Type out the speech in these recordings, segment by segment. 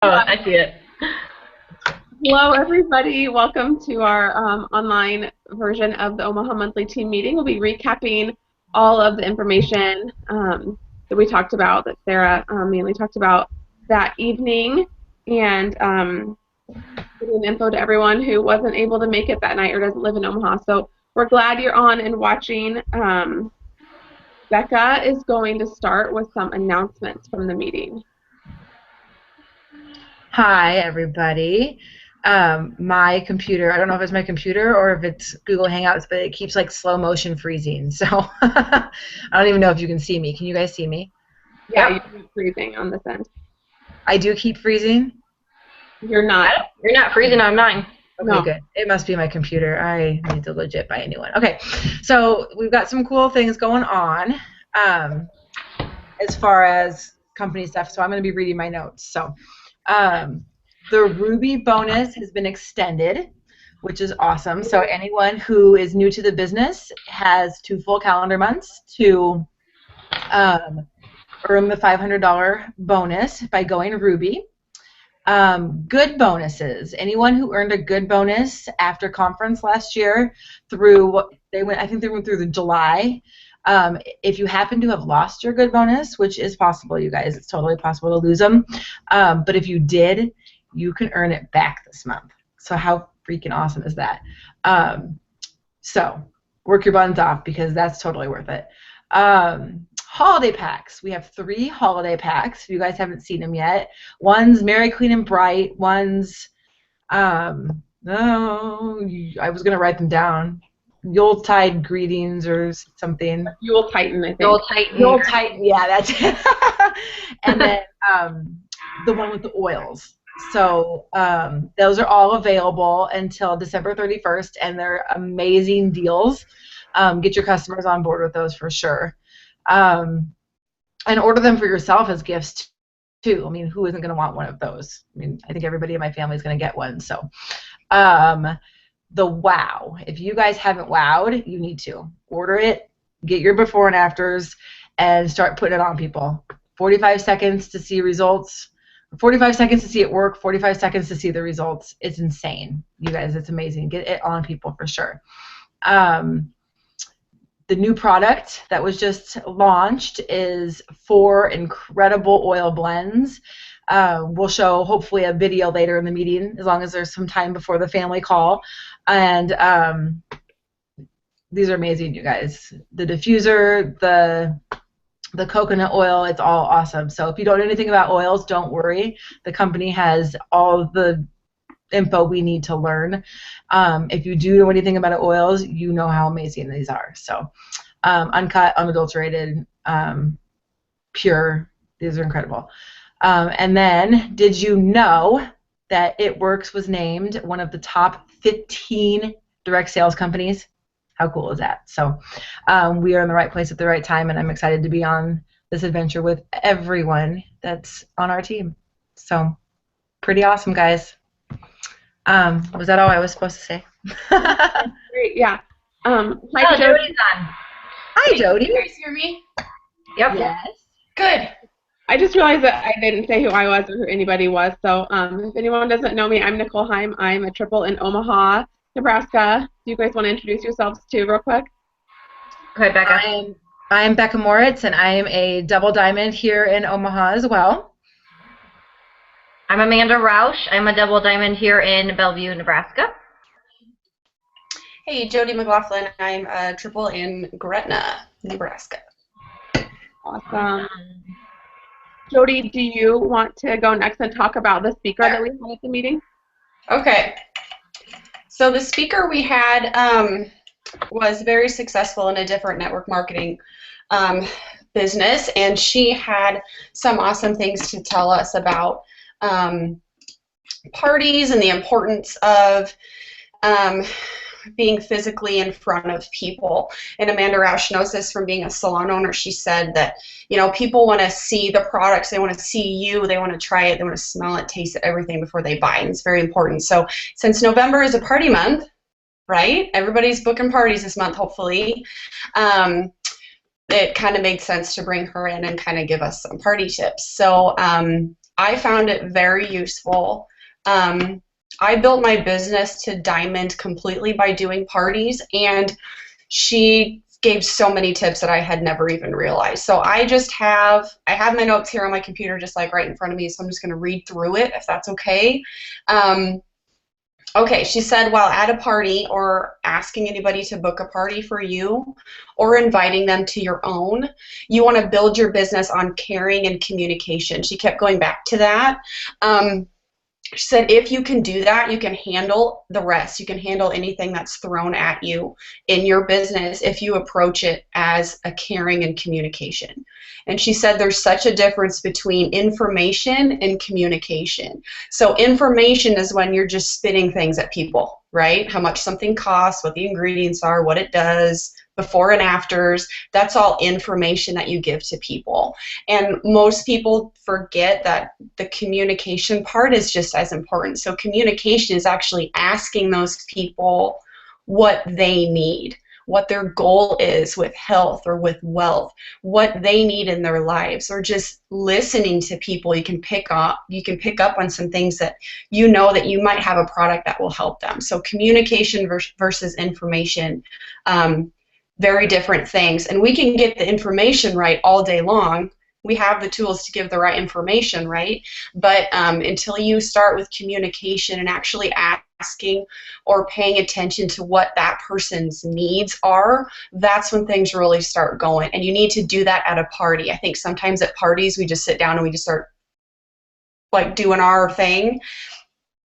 Oh, I see it. Hello, everybody. Welcome to our online version of the Omaha Monthly Team Meeting. We'll be recapping all of the information that we talked about, that Sarah mainly talked about that evening, and giving info to everyone who wasn't able to make it that night or doesn't live in Omaha. So we're glad you're on and watching. Becca is going to start with some announcements from the meeting. Hi, everybody. My computer, I don't know if it's my computer or if it's Google Hangouts, but it keeps like slow motion freezing. So I don't even know if you can see me. Can you guys see me? Yeah, you're freezing on this end. I do keep freezing? You're not. You're not freezing on mine. Okay, No. good. It must be my computer. I need to legit buy a new one. Okay, so we've got some cool things going on as far as company stuff. So I'm going to be reading my notes. So the Ruby bonus has been extended, which is awesome. So anyone who is new to the business has 2 full calendar months to earn the $500 bonus by going Ruby. Good bonuses. Anyone who earned a good bonus after conference last year I think they went through the July. If you happen to have lost your good bonus, which is possible, you guys, it's totally possible to lose them. But if you did, you can earn it back this month. So how freaking awesome is that? So work your buns off because that's totally worth it. Holiday packs. We have 3 holiday packs. If you guys haven't seen them yet, one's Merry, Clean, and Bright. One's I was gonna write them down. Yuletide greetings or something. Yule Titan, I think. Yule Titan, yeah, that's it. And then the one with the oils. So those are all available until December 31st, and they're amazing deals. Get your customers on board with those for sure. And order them for yourself as gifts too. I mean, who isn't going to want one of those? I mean, I think everybody in my family is going to get one. So the wow. If you guys haven't wowed, you need to. Order it, get your before and afters, and start putting it on people. 45 seconds to see results. 45 seconds to see it work, 45 seconds to see the results. It's insane. You guys, it's amazing. Get it on people for sure. The new product that was just launched is 4 incredible oil blends. We'll show hopefully a video later in the meeting as long as there's some time before the family call. And these are amazing, you guys. The diffuser, the coconut oil, it's all awesome. So if you don't know anything about oils, don't worry. The company has all the info we need to learn. If you do know anything about oils, you know how amazing these are. So uncut, unadulterated, pure, these are incredible. And then, did you know that It Works was named one of the top 15 direct sales companies? How cool is that? So we are in the right place at the right time, and I'm excited to be on this adventure with everyone that's on our team. So pretty awesome, guys. Was that all I was supposed to say? Great, yeah. Hi, Jody's on. Hi, Jody. Can you guys hear me? Yep. Yes. Good. I just realized that I didn't say who I was or who anybody was. So if anyone doesn't know me, I'm Nicole Heim. I'm a triple in Omaha, Nebraska. Do you guys want to introduce yourselves too real quick? Go ahead, Becca. I am Becca Moritz, and I am a double diamond here in Omaha as well. I'm Amanda Roush. I'm a double diamond here in Bellevue, Nebraska. Hey, Jody McLaughlin. I'm a triple in Gretna, Nebraska. Awesome. Jody, do you want to go next and talk about the speaker that we had at the meeting? Okay. So the speaker we had was very successful in a different network marketing business, and she had some awesome things to tell us about parties and the importance of being physically in front of people. And Amanda Roush knows this from being a salon owner. She said that, you know, people want to see the products, they want to see you, they want to try it, they want to smell it, taste it, everything before they buy, and it's very important. So since November is a party month, right? Everybody's booking parties this month, hopefully. It kind of made sense to bring her in and kind of give us some party tips. So I found it very useful. I built my business to diamond completely by doing parties, and she gave so many tips that I had never even realized. So I have my notes here on my computer just like right in front of me, so I'm just going to read through it if that's okay. Okay, she said, while at a party or asking anybody to book a party for you or inviting them to your own, you want to build your business on caring and communication. She kept going back to that. She said, if you can do that, you can handle the rest. You can handle anything that's thrown at you in your business if you approach it as a caring and communication. And she said there's such a difference between information and communication. So information is when you're just spitting things at people, right? How much something costs, what the ingredients are, what it does, before and afters. That's all information that you give to people. And most people forget that the communication part is just as important. So communication is actually asking those people what they need, what their goal is with health or with wealth, what they need in their lives, or just listening to people. You can pick up on some things that you know that you might have a product that will help them. So communication versus information, very different things. And we can get the information right all day long. We have the tools to give the right information, right? But until you start with communication and actually asking or paying attention to what that person's needs are, that's when things really start going. And you need to do that at a party. I think sometimes at parties we just sit down and we just start like doing our thing.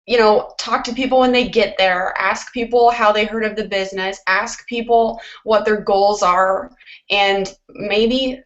You know, talk to people when they get there, ask people how they heard of the business, ask people what their goals are, and maybe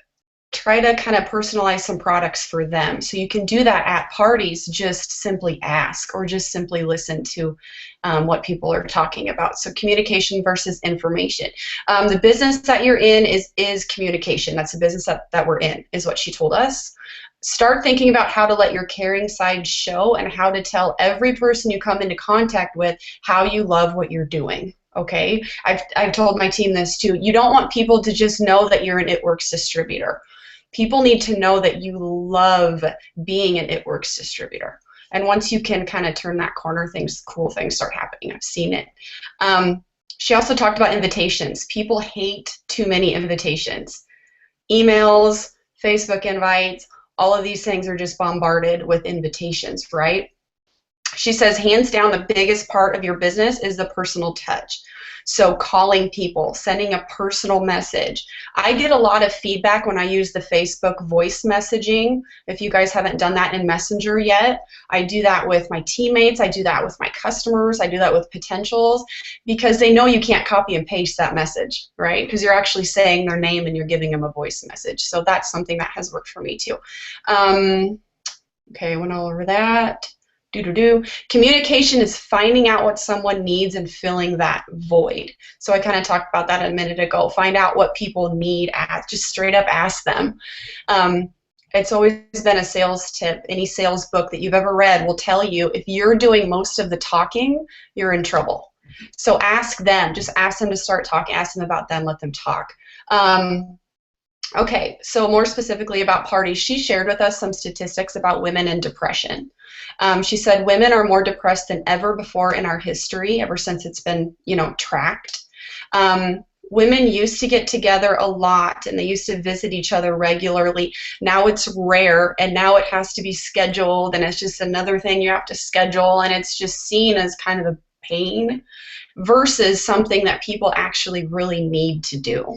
try to kind of personalize some products for them. So you can do that at parties, just simply ask or just simply listen to what people are talking about. So communication versus information. The business that you're in is communication. That's the business that we're in, is what she told us. Start thinking about how to let your caring side show and how to tell every person you come into contact with how you love what you're doing. Okay, I've told my team this too. You don't want people to just know that you're an It Works distributor. People need to know that you love being an It Works distributor. And once you can kind of turn that corner, cool things start happening. I've seen it. She also talked about invitations. People hate too many invitations. Emails, Facebook invites, all of these things are just bombarded with invitations, right? She says, hands down, the biggest part of your business is the personal touch. So calling people, sending a personal message. I get a lot of feedback when I use the Facebook voice messaging. If you guys haven't done that in Messenger yet, I do that with my teammates. I do that with my customers. I do that with potentials, because they know you can't copy and paste that message, right? Because you're actually saying their name and you're giving them a voice message. So that's something that has worked for me too. Okay, I went all over that. Communication is finding out what someone needs and filling that void. So I kind of talked about that a minute ago. Find out what people need. Just straight up ask them. It's always been a sales tip. Any sales book that you've ever read will tell you if you're doing most of the talking, you're in trouble. So ask them. Just ask them to start talking. Ask them about them. Let them talk. Okay, so more specifically about parties, she shared with us some statistics about women and depression. She said women are more depressed than ever before in our history, ever since it's been, tracked. Women used to get together a lot, and they used to visit each other regularly. Now it's rare, and now it has to be scheduled, and it's just another thing you have to schedule, and it's just seen as kind of a pain versus something that people actually really need to do.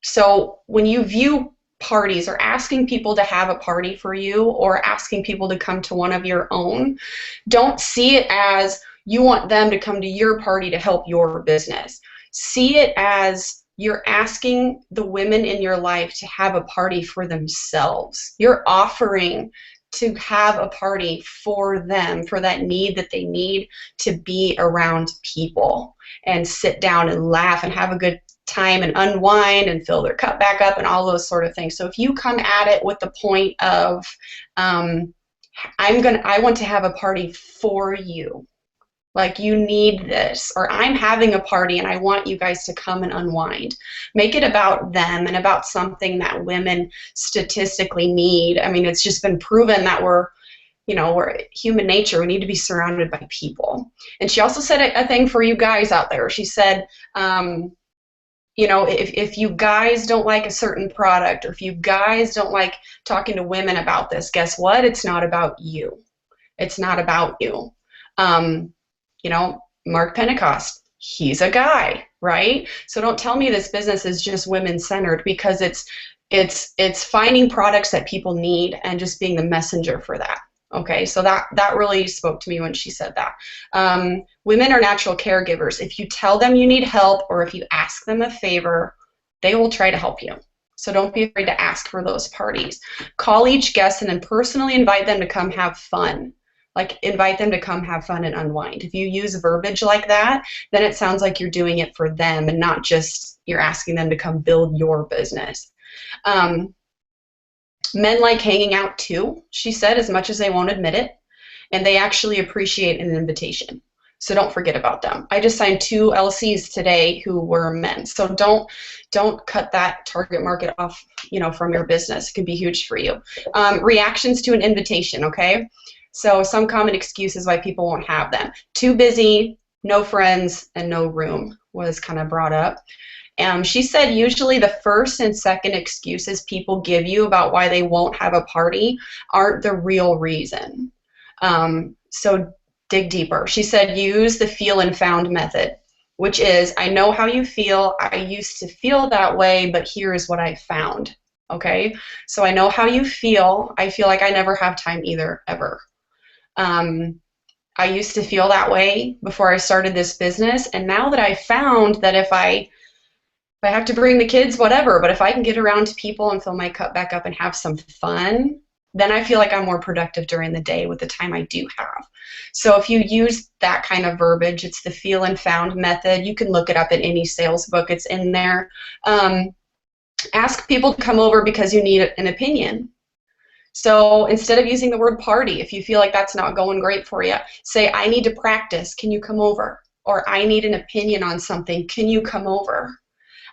So when you view parties or asking people to have a party for you or asking people to come to one of your own, don't see it as you want them to come to your party to help your business. See it as you're asking the women in your life to have a party for themselves. You're offering to have a party for them, for that need that they need to be around people and sit down and laugh and have a good time and unwind and fill their cup back up and all those sort of things. So if you come at it with the point of I want to have a party for you, Like, you need this, or I'm having a party and I want you guys to come and unwind. Make it about them and about something that women statistically need. I mean, it's just been proven that we're human nature. We need to be surrounded by people. And she also said a thing for you guys out there. She said, if you guys don't like a certain product, or if you guys don't like talking to women about this, guess what? It's not about you. It's not about you. Mark Pentecost, he's a guy, right? So don't tell me this business is just women-centered, because it's finding products that people need and just being the messenger for that. Okay, so that really spoke to me when she said that. Women are natural caregivers. If you tell them you need help, or if you ask them a favor, they will try to help you. So don't be afraid to ask for those parties. Call each guest and then personally invite them to come have fun. Like, invite them to come have fun and unwind. If you use verbiage like that, then it sounds like you're doing it for them and not just you're asking them to come build your business. Men like hanging out too, she said, as much as they won't admit it, and they actually appreciate an invitation. So don't forget about them. I just signed 2 LCs today who were men. So don't cut that target market off, from your business. It can be huge for you. Reactions to an invitation, okay? So some common excuses why people won't have them. Too busy, no friends, and no room was kind of brought up. She said usually the first and second excuses people give you about why they won't have a party aren't the real reason. So dig deeper. She said use the feel and found method, which is, I know how you feel. I used to feel that way, but here is what I found. Okay? So I know how you feel. I feel like I never have time either, ever. I used to feel that way before I started this business, and now that I found that if I have to bring the kids, whatever, but if I can get around to people and fill my cup back up and have some fun, then I feel like I'm more productive during the day with the time I do have. So if you use that kind of verbiage, it's the feel and found method. You can look it up in any sales book. It's in there. Ask people to come over because you need an opinion. So instead of using the word party, if you feel like that's not going great for you, say, I need to practice. Can you come over? Or I need an opinion on something. Can you come over?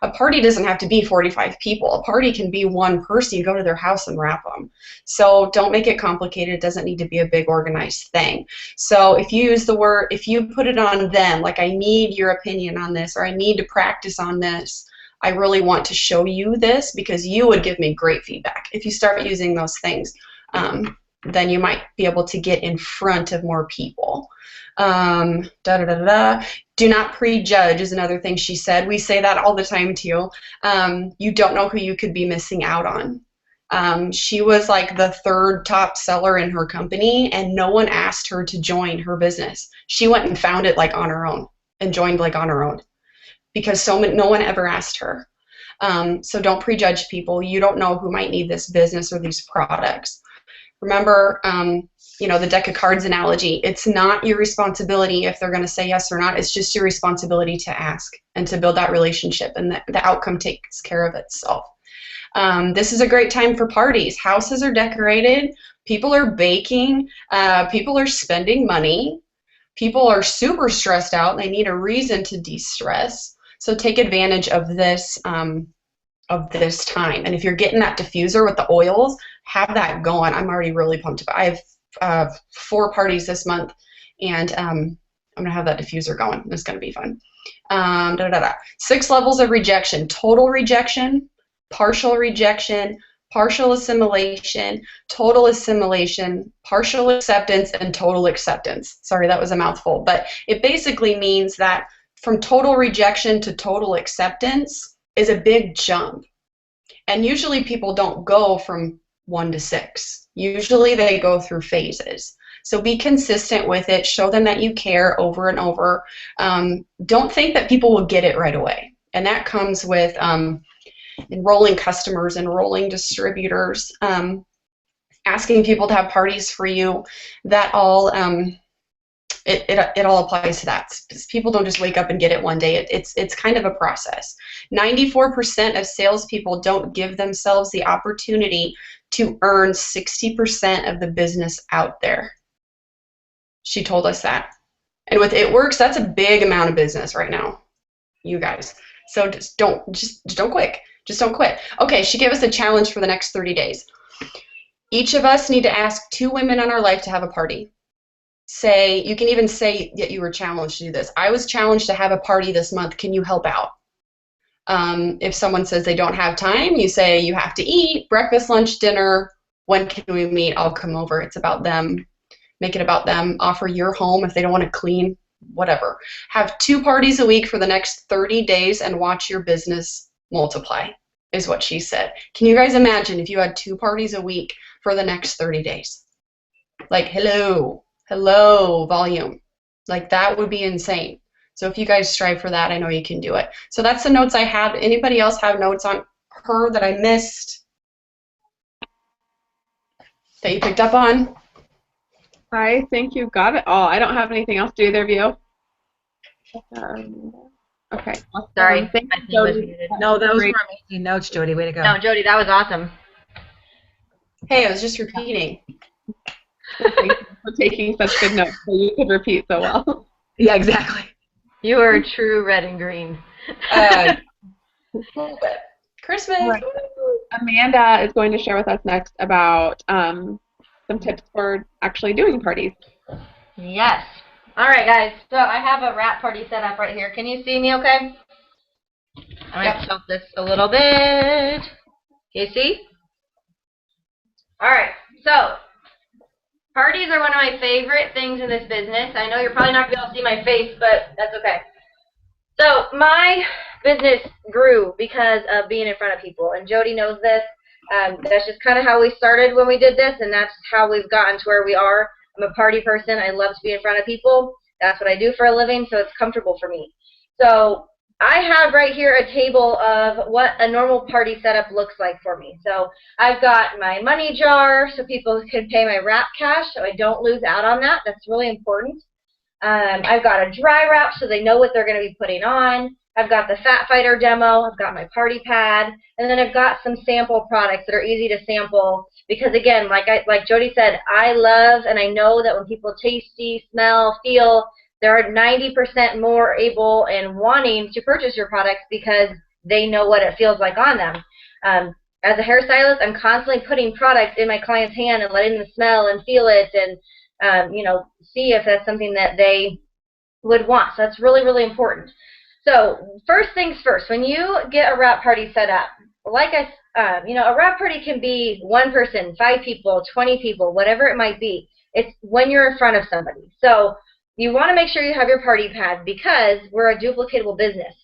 A party doesn't have to be 45 people. A party can be one person. You go to their house and wrap them. So don't make it complicated. It doesn't need to be a big organized thing. So if you use the word, if you put it on them, like I need your opinion on this, or I need to practice on this, I really want to show you this because you would give me great feedback. If you start using those things, then you might be able to get in front of more people. Do not prejudge is another thing she said. We say that all the time too. You don't know who you could be missing out on. She was like the 3rd top seller in her company, and no one asked her to join her business. She went and found it like on her own and joined like on her own because no one ever asked her. So don't prejudge people. You don't know who might need this business or these products. Remember, the deck of cards analogy. It's not your responsibility if they're going to say yes or not. It's just your responsibility to ask and to build that relationship, and the outcome takes care of itself. This is a great time for parties. Houses are decorated. People are baking. People are spending money. People are super stressed out. They need a reason to de-stress. So take advantage of this time. And if you're getting that diffuser with the oils, have that going. I'm already really pumped about it. I have 4 parties this month, and I'm going to have that diffuser going. It's going to be fun. 6 levels of rejection: total rejection, partial assimilation, total assimilation, partial acceptance, and total acceptance. Sorry, that was a mouthful, but it basically means that from total rejection to total acceptance is a big jump. And usually people don't go from 1 to 6. Usually they go through phases. So be consistent with it. Show them that you care over and over. Don't think that people will get it right away. And that comes with enrolling customers, enrolling distributors, asking people to have parties for you. That all it all applies to that. People don't just wake up and get it one day. It's kind of a process. 94% of salespeople don't give themselves the opportunity to earn 60% of the business out there. She told us that. And with It Works, that's a big amount of business right now, you guys. So just don't quit. Just don't quit. Okay, she gave us a challenge for the next 30 days. Each of us need to ask 2 women in our life to have a party. You can even say that you were challenged to do this. I was challenged to have a party this month. Can you help out? If someone says they don't have time, you say you have to eat, breakfast, lunch, dinner. When can we meet? I'll come over. It's about them. Make it about them. Offer your home if they don't want to clean, whatever. Have 2 parties a week for the next 30 days and watch your business multiply, is what she said. Can you guys imagine if you had 2 parties a week for the next 30 days? Like, hello, volume. Like, that would be insane. So if you guys strive for that, I know you can do it. So that's the notes I have. Anybody else have notes on her that I missed that you picked up on? I think you got it all. I don't have anything else. Do either of you? Okay. Sorry, Thank my you, thing was Jody. muted. No, those Great. were amazing notes, Jody. Way to go. No, Jody, that was awesome. Hey, I was just repeating. Thank you for taking such good notes so you could repeat so well. Yeah, exactly. You are a true red and green. Christmas. Right. Amanda is going to share with us next about some tips for actually doing parties. Yes. All right, guys. So I have a wrap party set up right here. Can you see me okay? I'm going to tilt this a little bit. Can you see? All right. So parties are one of my favorite things in this business. I know you're probably not going to be able to see my face, but that's okay. So my business grew because of being in front of people, and Jody knows this. That's just kind of how we started when we did this, and that's how we've gotten to where we are. I'm a party person. I love to be in front of people. That's what I do for a living, so it's comfortable for me. So I have right here a table of what a normal party setup looks like for me. So I've got my money jar so people can pay my wrap cash so I don't lose out on that. That's really important. I've got a dry wrap so they know what they're going to be putting on. I've got the Fat Fighter demo. I've got my party pad. And then I've got some sample products that are easy to sample because, again, like Jody said, I love and I know that when people taste, see, smell, feel, they're 90% more able and wanting to purchase your products because they know what it feels like on them. As a hairstylist, I'm constantly putting products in my client's hand and letting them smell and feel it and see if that's something that they would want. So that's really, really important. So first things first, when you get a wrap party set up, like a wrap party can be 1 person, 5 people, 20 people, whatever it might be. It's when you're in front of somebody. So you want to make sure you have your party pad because we're a duplicatable business.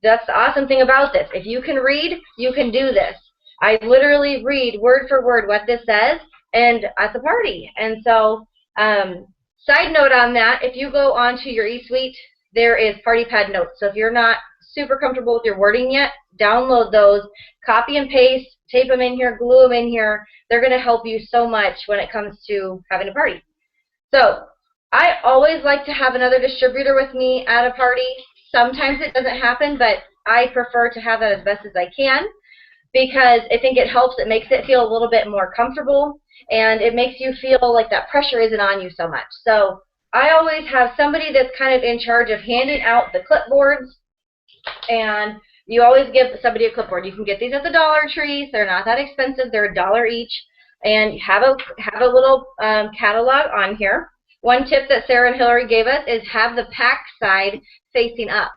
That's the awesome thing about this. If you can read, you can do this. I literally read word for word what this says and at the party. And so side note on that, if you go onto your eSuite, there is party pad notes. So if you're not super comfortable with your wording yet, download those, copy and paste, tape them in here, glue them in here. They're going to help you so much when it comes to having a party. So I always like to have another distributor with me at a party. Sometimes it doesn't happen, but I prefer to have that as best as I can because I think it helps. It makes it feel a little bit more comfortable, and it makes you feel like that pressure isn't on you so much. So I always have somebody that's kind of in charge of handing out the clipboards, and you always give somebody a clipboard. You can get these at the Dollar Tree. They're not that expensive. They're $1 each, and have a little catalog on here. One tip that Sarah and Hillary gave us is have the pack side facing up.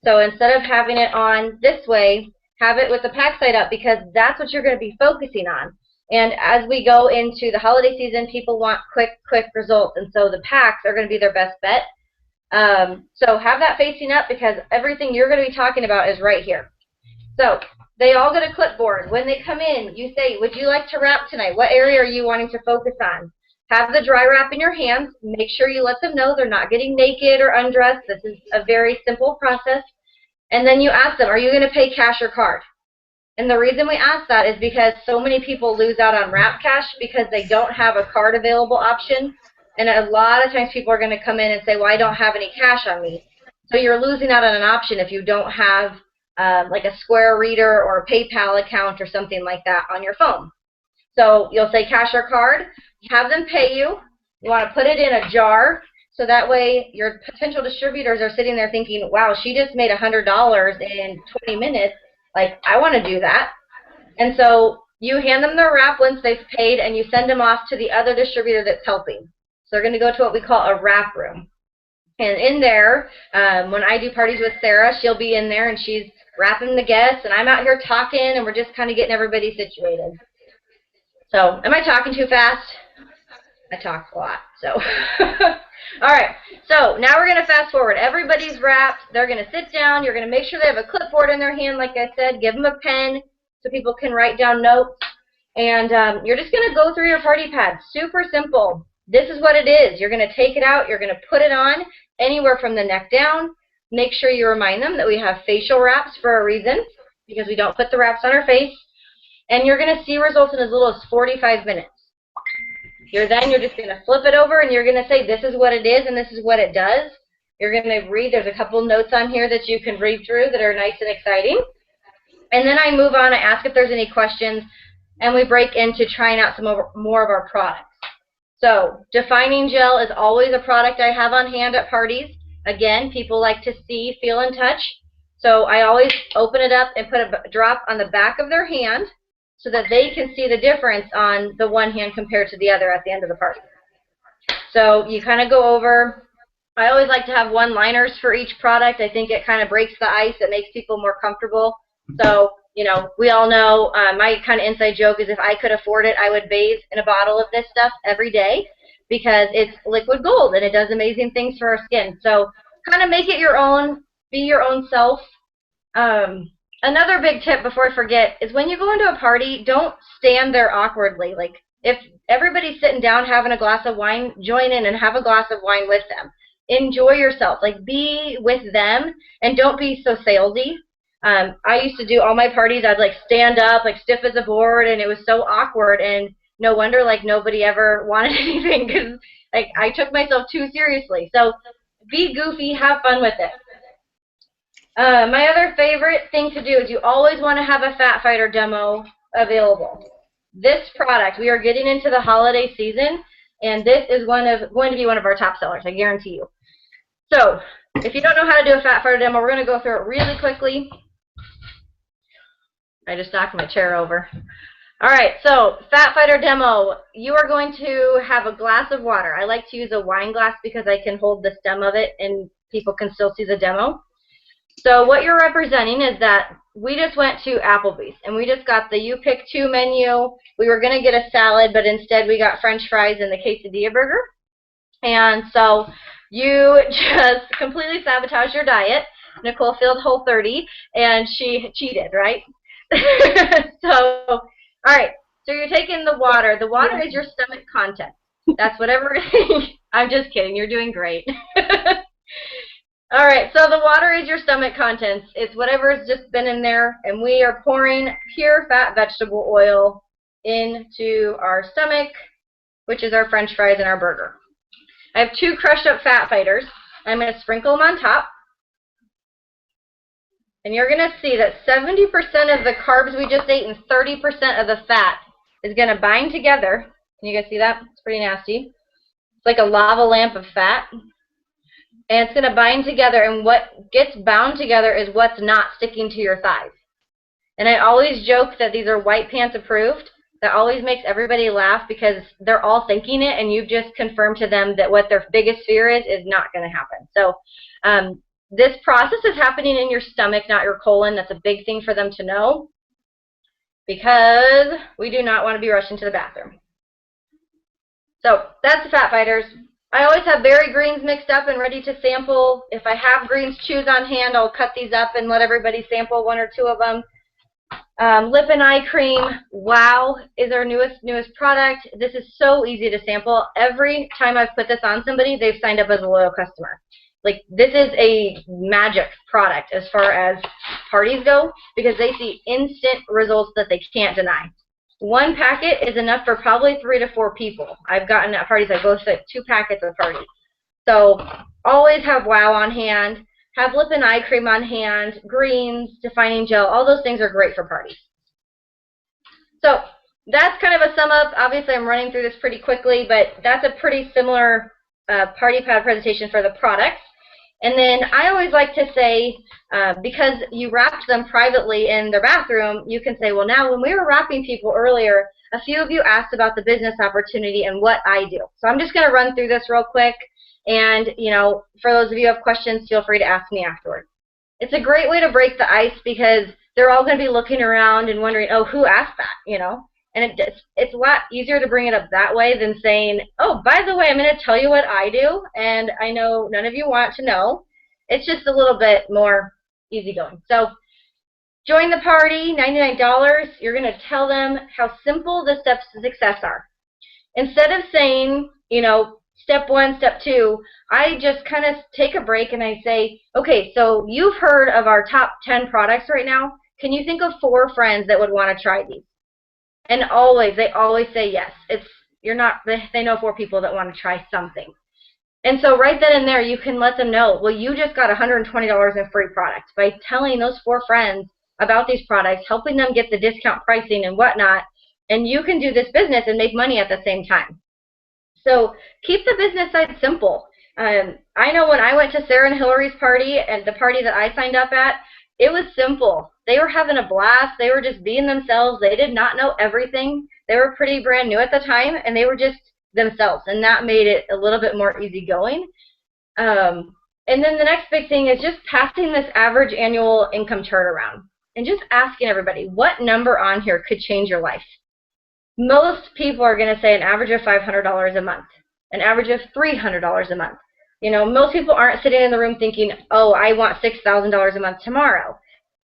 So instead of having it on this way, have it with the pack side up because that's what you're going to be focusing on. And as we go into the holiday season, people want quick results, and so the packs are going to be their best bet. So have that facing up because everything you're going to be talking about is right here. So they all get a clipboard. When they come in, you say, would you like to wrap tonight? What area are you wanting to focus on? Have the dry wrap in your hands. Make sure you let them know they're not getting naked or undressed. This is a very simple process. And then you ask them, are you going to pay cash or card? And the reason we ask that is because so many people lose out on wrap cash because they don't have a card available option. And a lot of times people are going to come in and say, well, I don't have any cash on me. So you're losing out on an option if you don't have like a Square Reader or a PayPal account or something like that on your phone. So you'll say cash or card. Have them pay you. You want to put it in a jar. So that way your potential distributors are sitting there thinking, wow, she just made $100 in 20 minutes. Like, I want to do that. And so you hand them their wrap once they've paid, and you send them off to the other distributor that's helping. So they're going to go to what we call a wrap room. And in there, when I do parties with Sarah, she'll be in there, and she's wrapping the guests, and I'm out here talking, and we're just kind of getting everybody situated. So am I talking too fast? I talk a lot, so. All right, so now we're going to fast forward. Everybody's wrapped. They're going to sit down. You're going to make sure they have a clipboard in their hand, like I said. Give them a pen so people can write down notes. And you're just going to go through your party pad. Super simple. This is what it is. You're going to take it out. You're going to put it on anywhere from the neck down. Make sure you remind them that we have facial wraps for a reason, because we don't put the wraps on our face. And you're going to see results in as little as 45 minutes. You're just going to flip it over, and you're going to say, this is what it is, and this is what it does. You're going to read. There's a couple notes on here that you can read through that are nice and exciting. And then I move on. I ask if there's any questions, and we break into trying out some more of our products. So defining gel is always a product I have on hand at parties. Again, people like to see, feel, and touch. So I always open it up and put a drop on the back of their hand, so that they can see the difference on the one hand compared to the other at the end of the party. So you kind of go over. I always like to have one-liners for each product. I think it kind of breaks the ice. It makes people more comfortable. So, you know, we all know my kind of inside joke is if I could afford it, I would bathe in a bottle of this stuff every day, because it's liquid gold and it does amazing things for our skin. So kind of make it your own. Be your own self. Another big tip before I forget is when you go into a party, don't stand there awkwardly. Like, if everybody's sitting down having a glass of wine, join in and have a glass of wine with them. Enjoy yourself. Like, be with them, and don't be so salesy. I used to do all my parties, I'd like stand up like stiff as a board, and it was so awkward, and no wonder like nobody ever wanted anything, because like I took myself too seriously. So be goofy, have fun with it. My other favorite thing to do is you always want to have a Fat Fighter demo available. This product, we are getting into the holiday season, and this is going to be one of our top sellers, I guarantee you. So if you don't know how to do a Fat Fighter demo, we're going to go through it really quickly. I just knocked my chair over. All right, so Fat Fighter demo, you are going to have a glass of water. I like to use a wine glass because I can hold the stem of it and people can still see the demo. So what you're representing is that we just went to Applebee's, and we just got the You Pick Two menu. We were going to get a salad, but instead we got French fries and the quesadilla burger. And so you just completely sabotaged your diet. Nicole filled Whole30, and she cheated, right? So, all right, so you're taking the water. The water is your stomach content. That's whatever. I'm just kidding. You're doing great. All right, so the water is your stomach contents. It's whatever's just been in there, and we are pouring pure fat vegetable oil into our stomach, which is our French fries and our burger. I have 2 crushed up Fat Fighters. I'm going to sprinkle them on top. And you're going to see that 70% of the carbs we just ate and 30% of the fat is going to bind together. Can you guys see that? It's pretty nasty. It's like a lava lamp of fat. And it's going to bind together, and what gets bound together is what's not sticking to your thighs. And I always joke that these are white pants approved. That always makes everybody laugh, because they're all thinking it, and you've just confirmed to them that what their biggest fear is not going to happen. So this process is happening in your stomach, not your colon. That's a big thing for them to know, because we do not want to be rushing to the bathroom. So that's the Fat Fighters. I always have berry greens mixed up and ready to sample. If I have greens chews on hand, I'll cut these up and let everybody sample 1 or 2 of them. Lip and eye cream, wow, is our newest product. This is so easy to sample. Every time I've put this on somebody, they've signed up as a loyal customer. Like, this is a magic product as far as parties go, because they see instant results that they can't deny. 1 packet is enough for probably 3 to 4 people. I've gotten at parties that go through 2 packets at parties. So always have wow on hand. Have lip and eye cream on hand, greens, defining gel. All those things are great for parties. So that's kind of a sum up. Obviously, I'm running through this pretty quickly, but that's a pretty similar party pad presentation for the products. And then I always like to say, because you wrapped them privately in their bathroom, you can say, well, now when we were wrapping people earlier, a few of you asked about the business opportunity and what I do. So I'm just going to run through this real quick. And, you know, for those of you who have questions, feel free to ask me afterward. It's a great way to break the ice because they're all going to be looking around and wondering, oh, who asked that, you know? And it's a lot easier to bring it up that way than saying, oh, by the way, I'm going to tell you what I do, and I know none of you want to know. It's just a little bit more easygoing. So join the party, $99. You're going to tell them how simple the steps to success are. Instead of saying, you know, step 1, step 2, I just kind of take a break and I say, okay, so you've heard of our top 10 products right now. Can you think of 4 friends that would want to try these? And they always say yes. They know 4 people that want to try something. And so right then and there, you can let them know, well, you just got $120 in free products by telling those 4 friends about these products, helping them get the discount pricing and whatnot, and you can do this business and make money at the same time. So keep the business side simple. I know when I went to Sarah and Hillary's party and the party that I signed up at, it was simple. They were having a blast. They were just being themselves. They did not know everything. They were pretty brand new at the time, and they were just themselves, and that made it a little bit more easygoing. And then the next big thing is just passing this average annual income chart around and just asking everybody, what number on here could change your life? Most people are going to say an average of $500 a month, an average of $300 a month. You know, most people aren't sitting in the room thinking, oh, I want $6,000 a month tomorrow.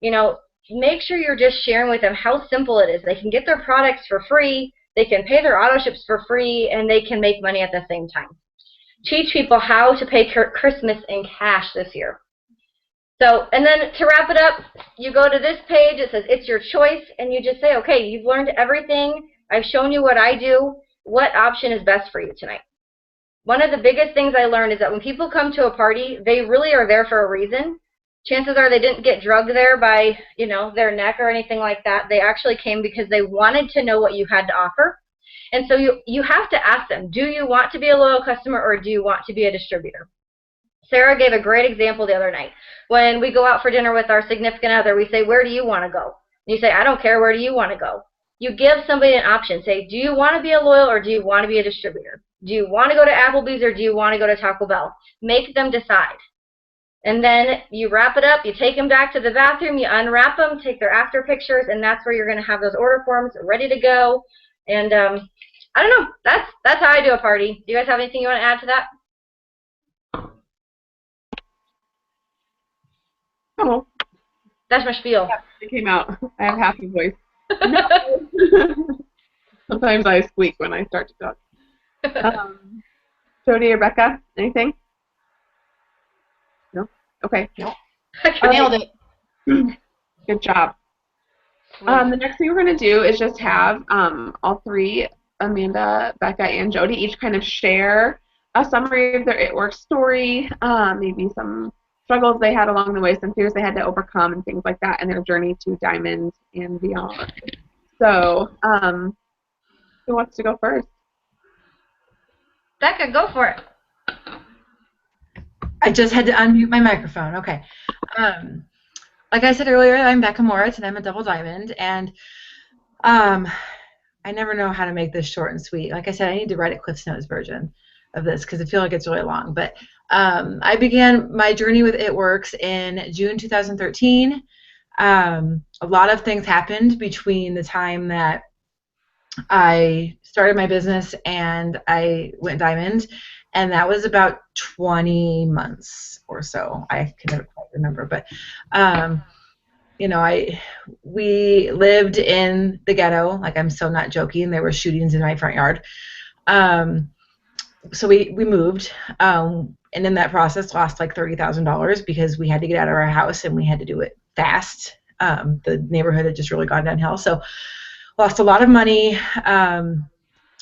You know, make sure you're just sharing with them how simple it is. They can get their products for free, they can pay their auto ships for free, and they can make money at the same time. Teach people how to pay Christmas in cash this year. So, and then to wrap it up, you go to this page, it says it's your choice, and you just say, okay, you've learned everything, I've shown you what I do, what option is best for you tonight? One of the biggest things I learned is that when people come to a party, they really are there for a reason. Chances are they didn't get drugged there by, you know, their neck or anything like that. They actually came because they wanted to know what you had to offer. And so you have to ask them, do you want to be a loyal customer or do you want to be a distributor? Sarah gave a great example the other night. When we go out for dinner with our significant other, we say, where do you want to go? And you say, I don't care, where do you want to go? You give somebody an option. Say, do you want to be a loyal or do you want to be a distributor? Do you want to go to Applebee's or do you want to go to Taco Bell? Make them decide. And then you wrap it up, you take them back to the bathroom, you unwrap them, take their after pictures, and that's where you're going to have those order forms ready to go. And I don't know, that's how I do a party. Do you guys have anything you want to add to that? Oh. That's my spiel. Yeah, it came out. I have half a voice. No. Sometimes I squeak when I start to talk. Jody or Becca, anything? No? Okay. No. Nailed it. Good job. The next thing we're going to do is just have all 3, Amanda, Becca, and Jody, each kind of share a summary of their It Works story, maybe some struggles they had along the way, some fears they had to overcome, and things like that, and their journey to Diamond and beyond. So, who wants to go first? Becca, go for it. I just had to unmute my microphone. Okay. Like I said earlier, I'm Becca Moritz, and I'm a double diamond. And I never know how to make this short and sweet. Like I said, I need to write a Cliff's Notes version of this because I feel like it's really long. But I began my journey with It Works in June 2013. A lot of things happened between the time that I started my business and I went diamond, and that was about 20 months or so. I can never quite remember, but you know, we lived in the ghetto. Like, I'm so not joking. There were shootings in my front yard. So we moved, and in that process lost like $30,000 because we had to get out of our house and we had to do it fast. The neighborhood had just really gone downhill. So lost a lot of money.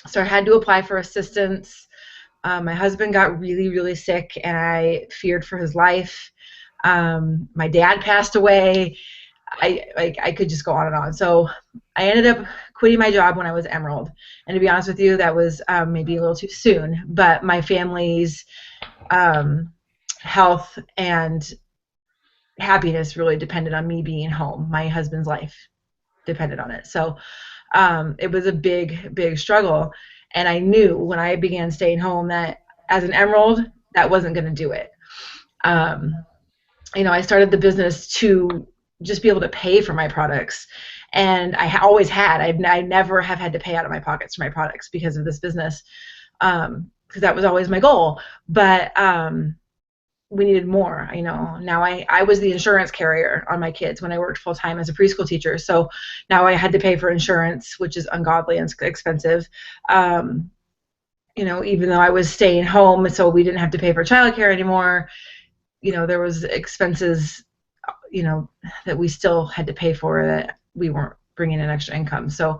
So I had to apply for assistance. My husband got really, really sick, and I feared for his life. My dad passed away. I could just go on and on. So I ended up quitting my job when I was Emerald, and to be honest with you, that was maybe a little too soon. But my family's health and happiness really depended on me being home. My husband's life depended on it. So it was a big struggle. And I knew when I began staying home that as an Emerald, that wasn't going to do it. I started the business to just be able to pay for my products. And I always had. I never have had to pay out of my pockets for my products because of this business, because that was always my goal. But we needed more. Now I was the insurance carrier on my kids when I worked full time as a preschool teacher. So now I had to pay for insurance, which is ungodly and expensive. Even though I was staying home, so we didn't have to pay for childcare anymore. There was expenses, that we still had to pay for that we weren't bringing in extra income. So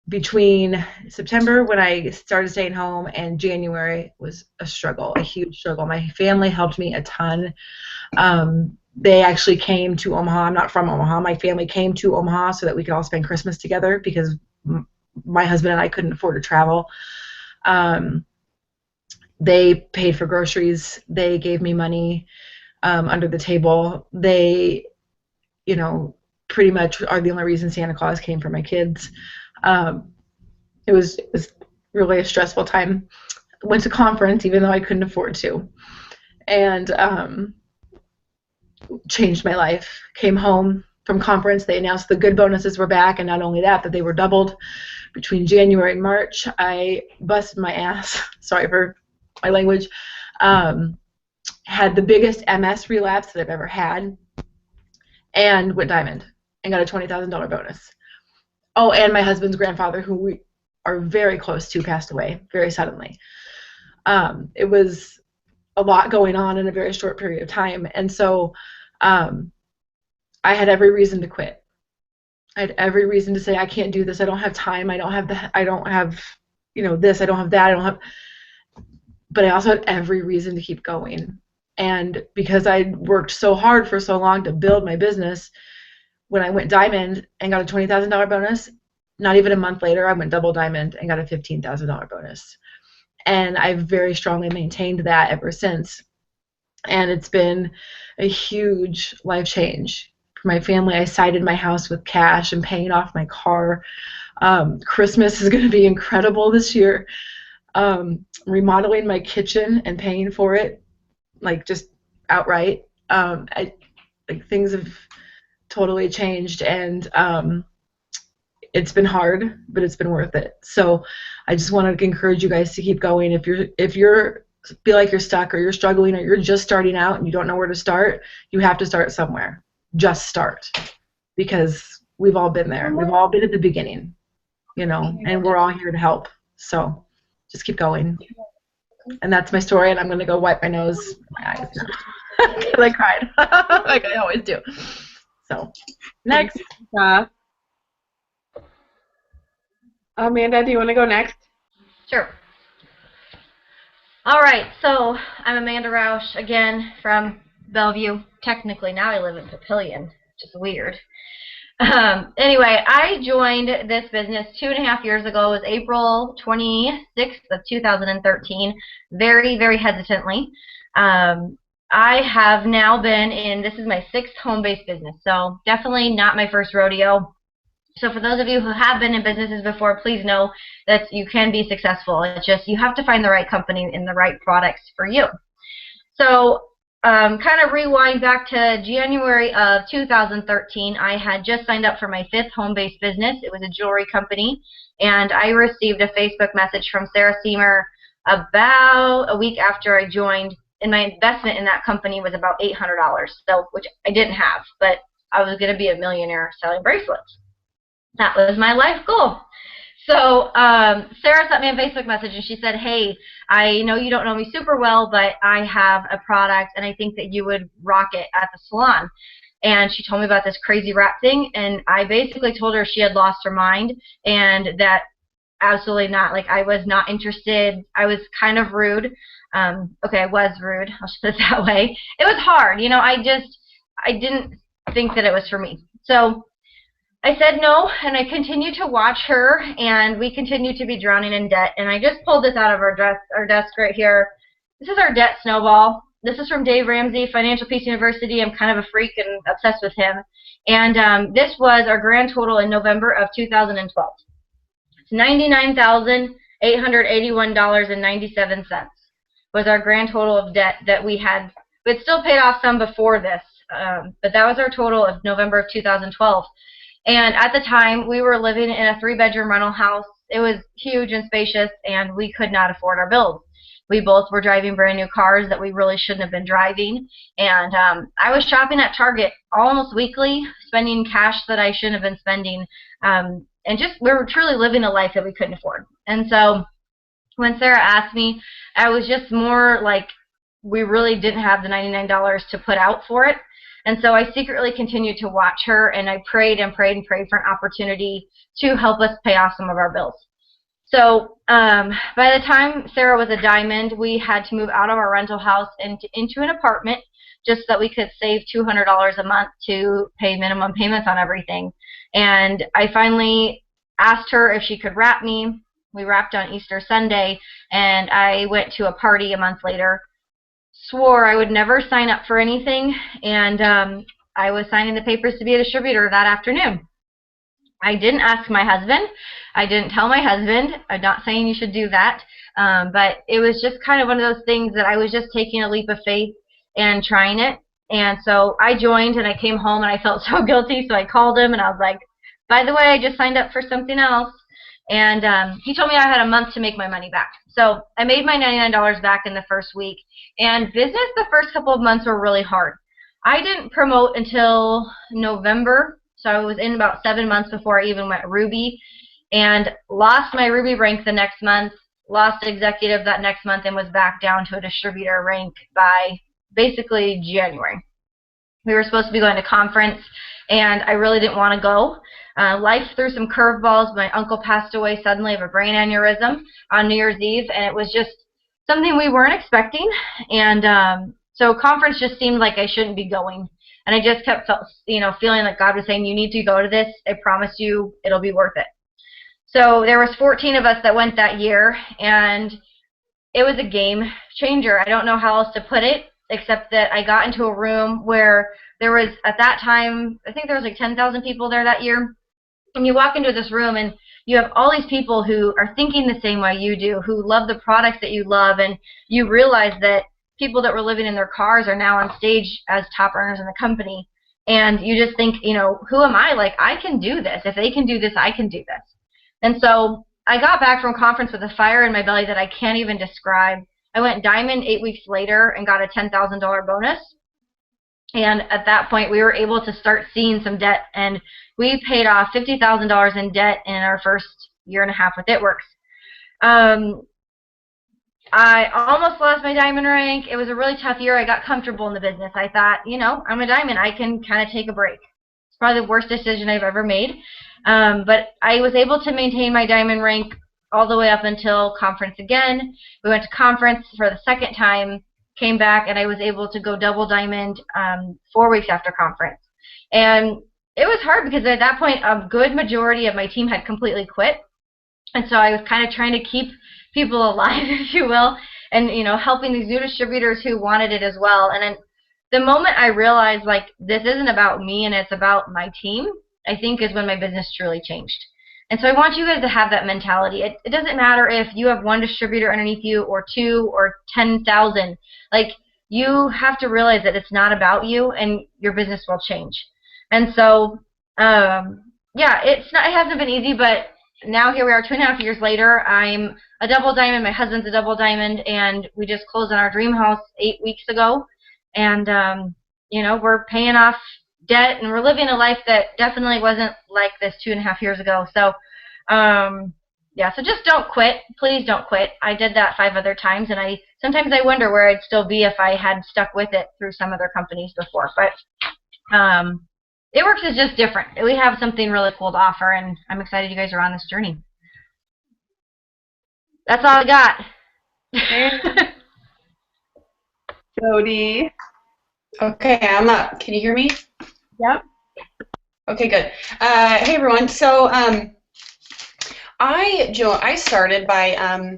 between September, when I started staying home, and January was a struggle, a huge struggle. My family helped me a ton. They actually came to Omaha. I'm not from Omaha. My family came to Omaha so that we could all spend Christmas together because my husband and I couldn't afford to travel. They paid for groceries. They gave me money under the table. They, pretty much are the only reason Santa Claus came for my kids. It was really a stressful time. Went to conference even though I couldn't afford to, and changed my life. Came home from conference. They announced the good bonuses were back, and not only that they were doubled. Between January and March, I busted my ass. Sorry for my language. Had the biggest MS relapse that I've ever had, and went diamond and got a $20,000 bonus. Oh, and my husband's grandfather, who we are very close to, passed away very suddenly. It was a lot going on in a very short period of time, and so I had every reason to quit. I had every reason to say, I can't do this. I don't have time. I don't have this. I don't have that. But I also had every reason to keep going. And because I worked so hard for so long to build my business, when I went diamond and got a $20,000 bonus, not even a month later, I went double diamond and got a $15,000 bonus. And I've very strongly maintained that ever since. And it's been a huge life change. For my family, I sided my house with cash and paying off my car. Christmas is going to be incredible this year. Remodeling my kitchen and paying for it, like just outright. Things have totally changed, and it's been hard, but it's been worth it. So I just want to encourage you guys to keep going. If you're feel like you're stuck or you're struggling or you're just starting out and you don't know where to start, you have to start somewhere. Just start, because we've all been there. We've all been at the beginning, and we're all here to help. So just keep going. And that's my story, and I'm going to go wipe my nose, my eyes, because I cried, like I always do. So, next. Amanda, do you want to go next? Sure. All right, so I'm Amanda Roush, again, from Bellevue. Technically, now I live in Papillion, which is weird. Anyway, I joined this business 2.5 years ago. It was April 26th of 2013, very, very hesitantly. I have now been in, this is my 6th home-based business, so definitely not my first rodeo. So for those of you who have been in businesses before, please know that you can be successful. It's just you have to find the right company and the right products for you. So kind of rewind back to January of 2013, I had just signed up for my 5th home-based business. It was a jewelry company, and I received a Facebook message from Sarah Seamer about a week after I joined, and my investment in that company was about $800, so which I didn't have, but I was going to be a millionaire selling bracelets. That was my life goal. So Sarah sent me a Facebook message, and she said, hey, I know you don't know me super well, but I have a product, and I think that you would rock it at the salon. And she told me about this crazy wrap thing, and I basically told her she had lost her mind, and that absolutely not. Like, I was not interested. I was kind of rude. Okay, I was rude. I'll just put it that way. It was hard. I didn't think that it was for me. So I said no, and I continued to watch her, and we continued to be drowning in debt. And I just pulled this out of our desk right here. This is our debt snowball. This is from Dave Ramsey, Financial Peace University. I'm kind of a freak and obsessed with him. And this was our grand total in November of 2012. It's $99,881.97 was our grand total of debt that we had. We'd still paid off some before this, but that was our total of November of 2012. And at the time, we were living in a 3-bedroom rental house. It was huge and spacious, and we could not afford our bills. We both were driving brand new cars that we really shouldn't have been driving. And I was shopping at Target almost weekly, spending cash that I shouldn't have been spending. And just, we were truly living a life that we couldn't afford. And so when Sarah asked me, I was just more like, we really didn't have the $99 to put out for it. And so I secretly continued to watch her, and I prayed and prayed and prayed for an opportunity to help us pay off some of our bills. So by the time Sarah was a diamond, we had to move out of our rental house into an apartment just so that we could save $200 a month to pay minimum payments on everything. And I finally asked her if she could wrap me. We wrapped on Easter Sunday, and I went to a party a month later. Swore I would never sign up for anything, and I was signing the papers to be a distributor that afternoon. I didn't ask my husband. I didn't tell my husband. I'm not saying you should do that, but it was just kind of one of those things that I was just taking a leap of faith and trying it. And so I joined, and I came home, and I felt so guilty, so I called him, and I was like, by the way, I just signed up for something else. And he told me I had a month to make my money back. So I made my $99 back in the first week. And business the first couple of months were really hard. I didn't promote until November, so I was in about 7 months before I even went Ruby, and lost my Ruby rank the next month, lost executive that next month, and was back down to a distributor rank by basically January. We were supposed to be going to conference, and I really didn't want to go. Life threw some curveballs. My uncle passed away suddenly of a brain aneurysm on New Year's Eve, and it was just something we weren't expecting. And so conference just seemed like I shouldn't be going. And I just kept feeling like God was saying, you need to go to this. I promise you it'll be worth it. So there was 14 of us that went that year, and it was a game changer. I don't know how else to put it, except that I got into a room where there was, at that time, I think there was like 10,000 people there that year. And you walk into this room, and you have all these people who are thinking the same way you do, who love the products that you love, and you realize that people that were living in their cars are now on stage as top earners in the company. And you just think, who am I? Like, I can do this. If they can do this, I can do this. And so I got back from conference with a fire in my belly that I can't even describe. I went diamond 8 weeks later and got a $10,000 bonus. And at that point, we were able to start seeing some debt, and we paid off $50,000 in debt in our first year and a half with ItWorks. I almost lost my diamond rank. It was a really tough year. I got comfortable in the business. I thought, I'm a diamond. I can kind of take a break. It's probably the worst decision I've ever made. But I was able to maintain my diamond rank all the way up until conference again. We went to conference for the second time, came back, and I was able to go double diamond 4 weeks after conference. And it was hard because at that point, a good majority of my team had completely quit. And so I was kind of trying to keep people alive, if you will, and, helping these new distributors who wanted it as well. And then the moment I realized, like, this isn't about me and it's about my team, I think is when my business truly changed. And so I want you guys to have that mentality. It doesn't matter if you have one distributor underneath you or 2 or 10,000. Like, you have to realize that it's not about you, and your business will change. And so, yeah, it hasn't been easy, but now here we are 2.5 years later. I'm a double diamond. My husband's a double diamond, and we just closed on our dream house 8 weeks ago. And, we're paying off debt, and we're living a life that definitely wasn't like this 2.5 years ago. So, yeah, so just don't quit. Please don't quit. I did that 5 other times, and sometimes I wonder where I'd still be if I had stuck with it through some other companies before. But ItWorks is just different. We have something really cool to offer, and I'm excited you guys are on this journey. That's all I got. Jody. Okay, I'm up. Can you hear me? Yep. Okay, good. Hey everyone. So I started by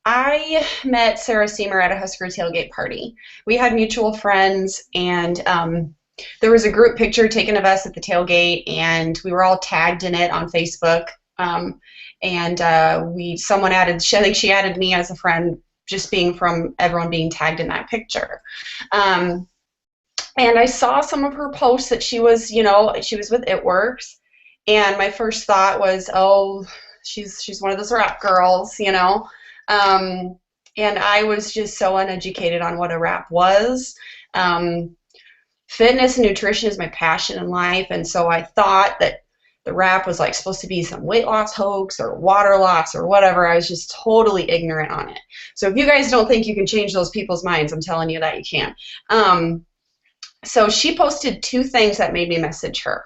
I met Sarah Seamer at a Husker tailgate party. We had mutual friends, and there was a group picture taken of us at the tailgate, and we were all tagged in it on Facebook. And someone added, I think she added me as a friend, just being from everyone being tagged in that picture. And I saw some of her posts that she was with It Works, and my first thought was, oh, she's one of those rap girls, you know. And I was just so uneducated on what a wrap was. Fitness and nutrition is my passion in life, and so I thought that the wrap was like supposed to be some weight loss hoax or water loss or whatever. I was just totally ignorant on it. So if you guys don't think you can change those people's minds, I'm telling you that you can. So she posted 2 things that made me message her.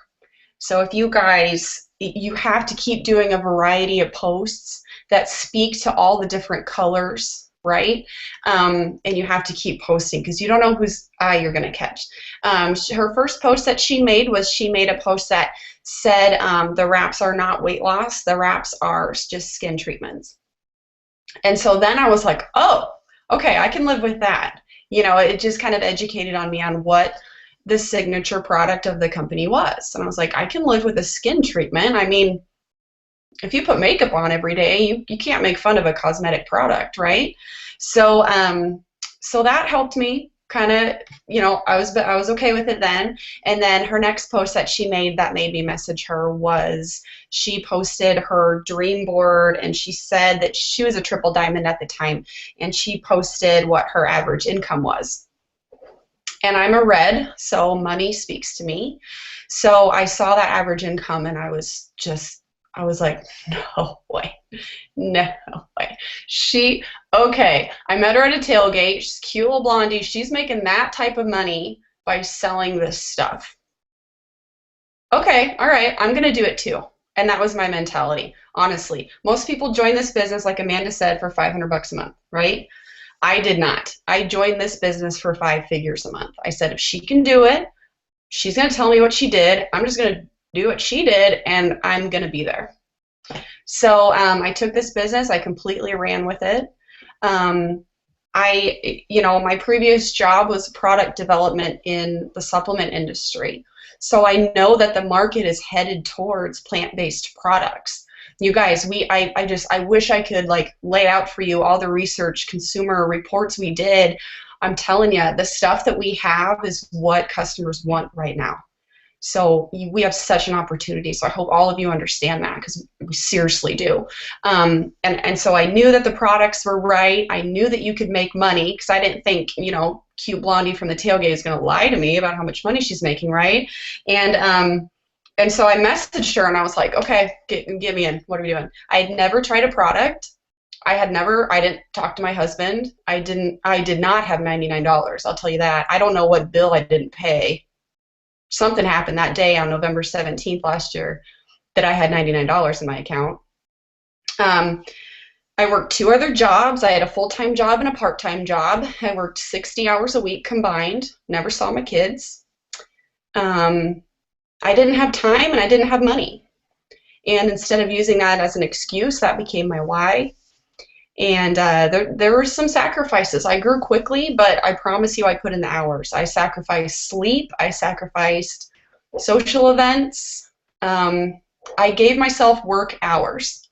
So if you guys, you have to keep doing a variety of posts that speak to all the different colors, right? And you have to keep posting because you don't know whose eye you're going to catch. Her first post that she made a post that said the wraps are not weight loss, the wraps are just skin treatments. And so then I was like, oh, okay, I can live with that. You know, it just kind of educated on me on what the signature product of the company was. And I was like, I can live with a skin treatment. I mean, if you put makeup on every day, you can't make fun of a cosmetic product, right? So so that helped me kind of, you know, I was okay with it then. And then her next post that she made that made me message her was she posted her dream board, and she said that she was a triple diamond at the time, and she posted what her average income was. And I'm a red, so money speaks to me. So I saw that average income, and I was like, no way, no way. Okay, I met her at a tailgate. She's a cute little blondie. She's making that type of money by selling this stuff. Okay, all right, I'm gonna do it too. And that was my mentality, honestly. Most people join this business, like Amanda said, for $500 a month, right? I did not. I joined this business for 5 figures a month. I said, if she can do it, she's going to tell me what she did. I'm just going to do what she did, and I'm going to be there. So I took this business. I completely ran with it. My previous job was product development in the supplement industry. So I know that the market is headed towards plant-based products. You guys, I wish I could like lay out for you all the research, consumer reports we did. I'm telling you, the stuff that we have is what customers want right now. So we have such an opportunity. So I hope all of you understand that, because we seriously do. And so I knew that the products were right. I knew that you could make money, because I didn't think, you know, cute blondie from the tailgate is going to lie to me about how much money she's making, right? And so I messaged her, and I was like, okay, get me in. What are we doing? I had never tried a product. I didn't talk to my husband. I did not have $99. I'll tell you that. I don't know what bill I didn't pay. Something happened that day on November 17th last year that I had $99 in my account. I worked 2 other jobs. I had a full-time job and a part-time job. I worked 60 hours a week combined. Never saw my kids. I didn't have time, and I didn't have money. And instead of using that as an excuse, that became my why. And there were some sacrifices. I grew quickly, but I promise you I put in the hours. I sacrificed sleep. I sacrificed social events. I gave myself work hours.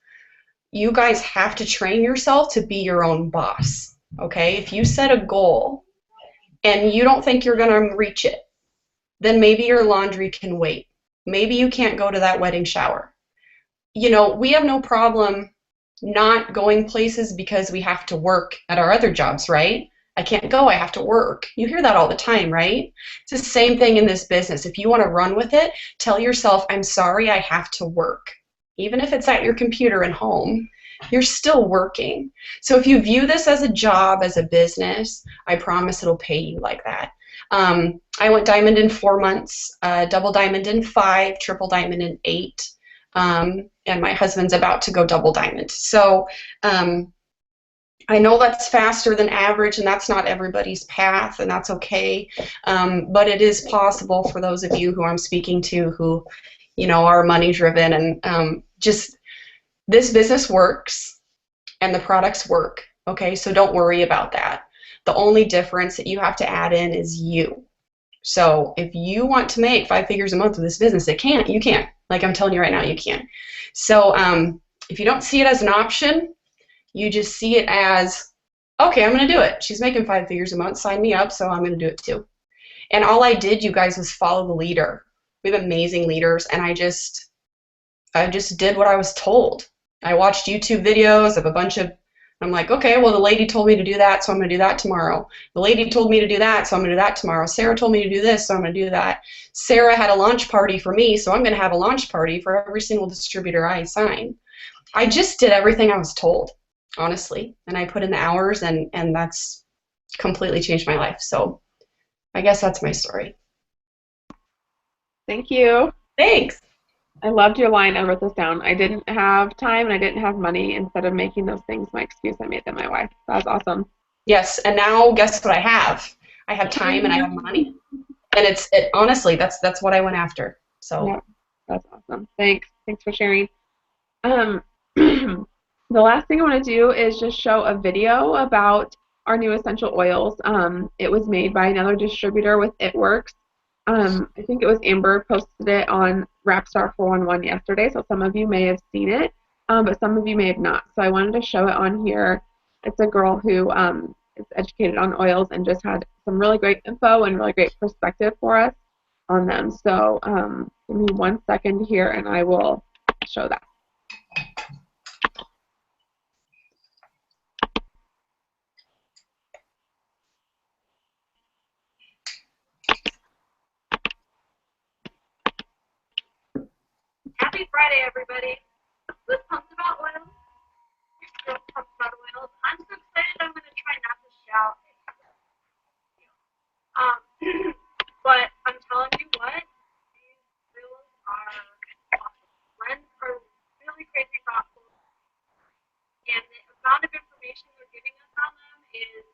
You guys have to train yourself to be your own boss, okay? If you set a goal and you don't think you're going to reach it, then maybe your laundry can wait. Maybe you can't go to that wedding shower. You know, we have no problem not going places because we have to work at our other jobs, right? I can't go, I have to work. You hear that all the time, right? It's the same thing in this business. If you want to run with it, tell yourself, I'm sorry, I have to work. Even if it's at your computer at home, you're still working. So if you view this as a job, as a business, I promise it'll pay you like that. I went diamond in 4 months, double diamond in 5, triple diamond in 8. And my husband's about to go double diamond. So I know that's faster than average, and that's not everybody's path, and that's okay. But it is possible for those of you who I'm speaking to who, are money driven, and just this business works and the products work. Okay, so don't worry about that. The only difference that you have to add in is you. So if you want to make 5 figures a month with this business, you can't. Like I'm telling you right now, you can't. So if you don't see it as an option, you just see it as, okay, I'm going to do it. She's making 5 figures a month. Sign me up, so I'm going to do it too. And all I did, you guys, was follow the leader. We have amazing leaders, and I just did what I was told. I watched YouTube videos of a bunch of, I'm like, okay, well, the lady told me to do that, so I'm going to do that tomorrow. The lady told me to do that, so I'm going to do that tomorrow. Sarah told me to do this, so I'm going to do that. Sarah had a launch party for me, so I'm going to have a launch party for every single distributor I sign. I just did everything I was told, honestly, and I put in the hours, and that's completely changed my life. So I guess that's my story. Thank you. Thanks. I loved your line. I wrote this down. I didn't have time and I didn't have money. Instead of making those things my excuse, I made them my wife. That was awesome. Yes, and now guess what I have? I have time and I have money. And honestly, that's what I went after. So yeah, that's awesome. Thanks for sharing. The last thing I want to do is just show a video about our new essential oils. It was made by another distributor with It Works. I think it was Amber posted it on Rapstar 411 yesterday, so some of you may have seen it, but some of you may have not. So I wanted to show it on here. It's a girl who is educated on oils and just had some really great info and really great perspective for us on them. So give me 1 second here and I will show that. Happy Friday, everybody. Who's pumped about oils? Who's pumped about oils? I'm so excited I'm going to try not to shout. But I'm telling you what, these oils are awesome. Blends are really crazy thoughtful. And the amount of information they're giving us on them is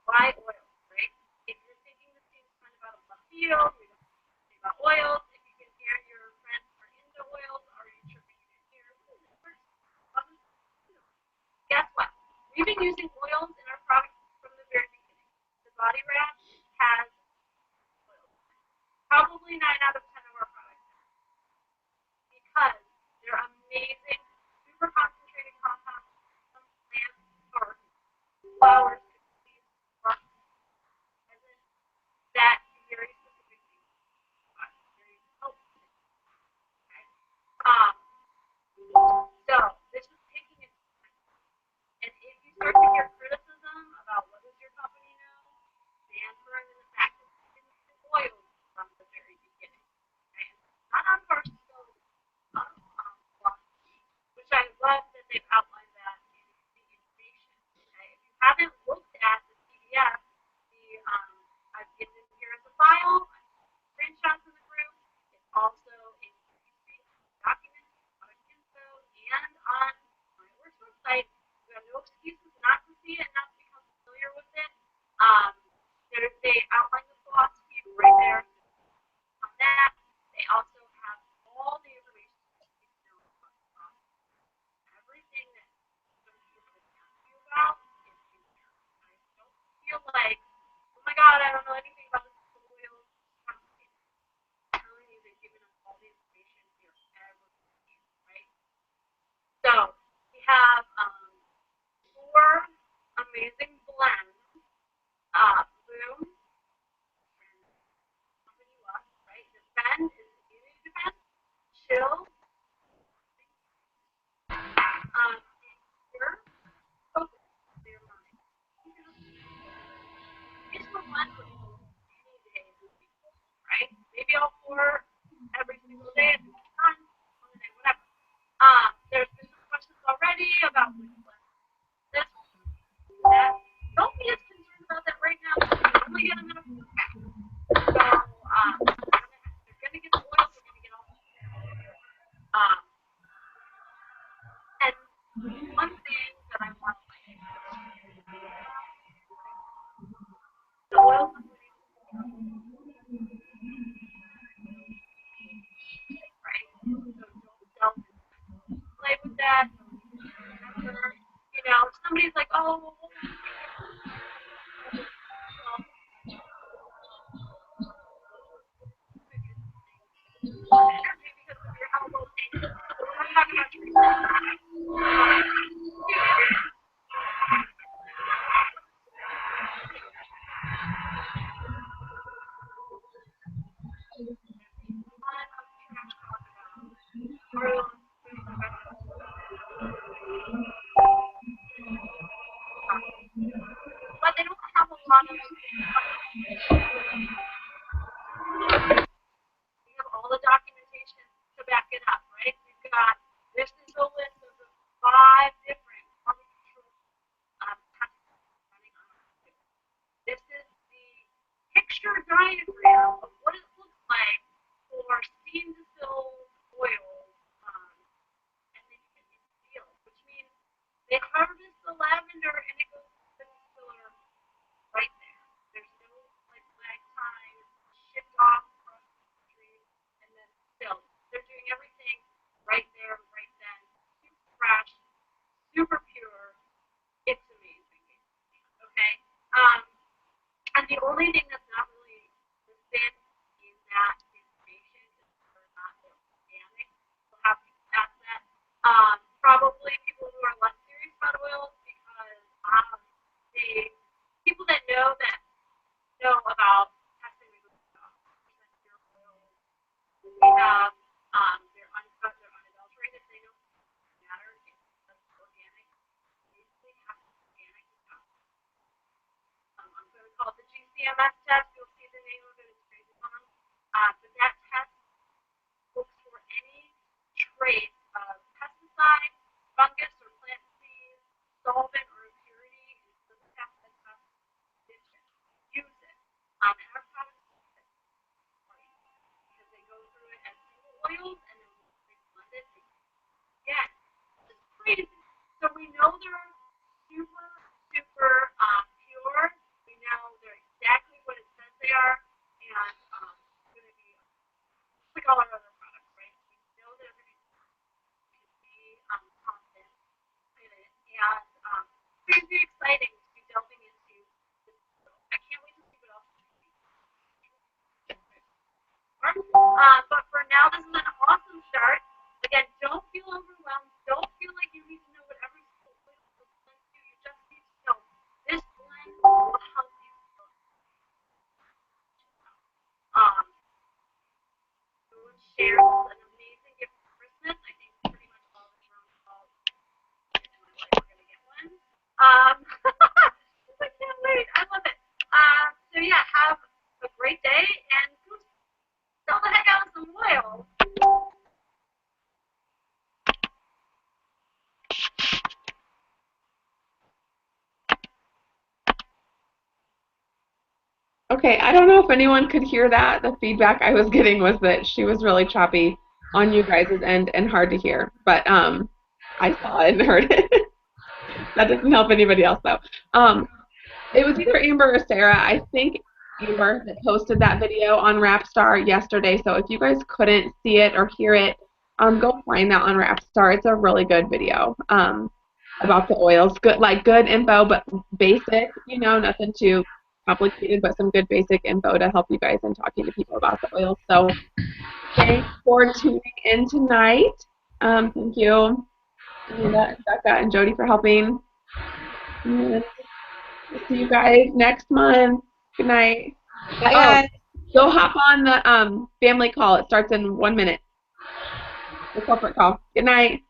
why oils, right? If you're taking the same kind of out of left field, we don't think about oils. If you can hear your friends are into oils, are you sure you can hear? Guess what? We've been using oils in our products from the very beginning. The body wrap has oils. Probably 9 out of 10 of our products because they're amazing, super concentrated compounds from plants or flowers, that very specific thing. Very helpful. Okay? So this is taking it. And if you start to hear criticism about what does your company know, stand firm in the fact that you can use oils from the very beginning. Okay? Not on first, so which I love that they've outlined that in the information. Okay? If you haven't looked at the PDF, I've given it here as a file, screenshots in the group. It's also in documents, product info, and on my work website. You have no excuses not to see it, not to become familiar with it. They outline the philosophy right there on that. They also have all the information that you need to know about the process. Everything that somebody is going to ask you about is in there. I don't feel like, oh my God, I don't know anything about this oil. I'm telling you, they've given us all the information we are ever going to use, right? So we have 4 amazing blends. Bloom, right? Defend is immunity defense. Chill. Cure. Focus. Clear mind. These were ones for any day of the week, right? Maybe all 4 every single day at the same time, on the day, whatever. There's been some questions already about which blend this, that. Don't be as concerned about that right now. You're only getting enough feedback. So, you're going to get the oils, you're going to get all the things that I want to like. The oils are right? So don't play with that. You know, if somebody's like, oh, well, energy because of your elbow thing. So we're not talking about treatment. But they don't have a lot of. We have all the documentation to back it up, right? We've got this is a list of the 5 different agricultural pesticides running on our field. This is the picture diagram of what it looks like for steam distilled oil, and then you can instill, which means they harvest the lavender and it goes to the distiller right there. There's no like lag time, shipped off across the country, and then still. They're doing everything right there, right then. Super fresh, super pure. It's amazing. Okay? And the only thing that's not really listed in that information is whether or not they're organic. We'll have to ask that. Probably people who are less serious about oils because the people that know about testing we pure oils. We have they're uncut, they're unadulterated. They don't matter if it's organic. Basically, have to be organic. I'm going to call it the GCMS test. You'll see the name of it. It's crazy long. But that test looks for any trace of pesticide, fungus, or plant disease, solvent, or impurity in the test that test condition. Use it. And our products because they go through it as single oils and then we blend it again. It's crazy. So we know they're super, super pure. We know they're exactly what it says they are, and it's going to be like all our other products, right? We know they're going to be confident in it, and it's going to be exciting to be delving into this. I can't wait to see what else we can do. But for now, this is an awesome start. Again, don't feel overwhelmed. Don't feel like you need to know what every single blend do. You just need to know this blend will help you. Someone shared an amazing gift for Christmas. I think pretty much all the drums all in my life are going to get one. I can't wait. I love it. So yeah, have a great day and go sell the heck out of some oil. Okay, I don't know if anyone could hear that. The feedback I was getting was that she was really choppy on you guys' end and hard to hear. But I saw it and heard it. That doesn't help anybody else, though. It was either Amber or Sarah. I think Amber that posted that video on Rapstar yesterday. So if you guys couldn't see it or hear it, go find that on Rapstar. It's a really good video about the oils. Good info, but basic. You know, nothing too complicated, but some good basic info to help you guys in talking to people about the oils. So thanks for tuning in tonight. Thank you, Amanda, Becca, and Jody for helping. And we'll see you guys next month. Good night. Bye, guys. Go hop on the family call. It starts in 1 minute. The corporate call. Good night.